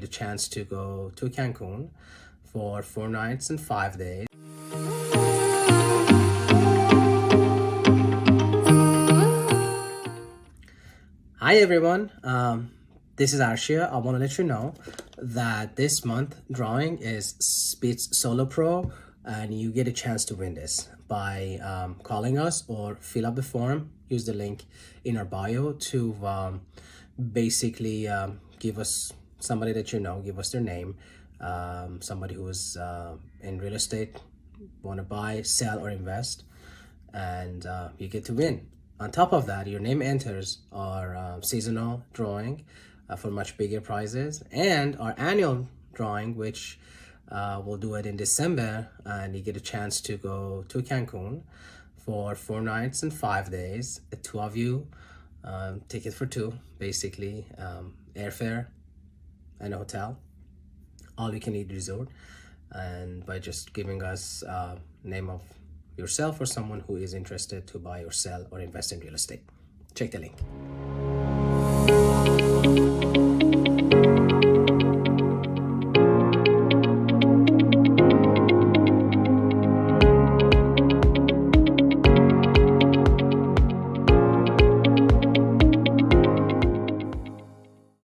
the chance to go to Cancun for 4 nights and 5 days. Hi everyone, this is Arshia. I want to let you know that this month drawing is Speeds Solo Pro, and you get a chance to win this by calling us or fill up the form. Use the link in our bio to basically give us somebody that you know, give us their name, somebody who is in real estate, want to buy, sell, or invest, and you get to win. On top of that, your name enters our seasonal drawing for much bigger prizes, and our annual drawing, which we'll do it in December, and you get a chance to go to Cancun for 4 nights and 5 days. The 2 of you, ticket for 2, basically, airfare and a hotel, all you can eat resort, and by just giving us name of yourself or someone who is interested to buy or sell or invest in real estate. Check the link.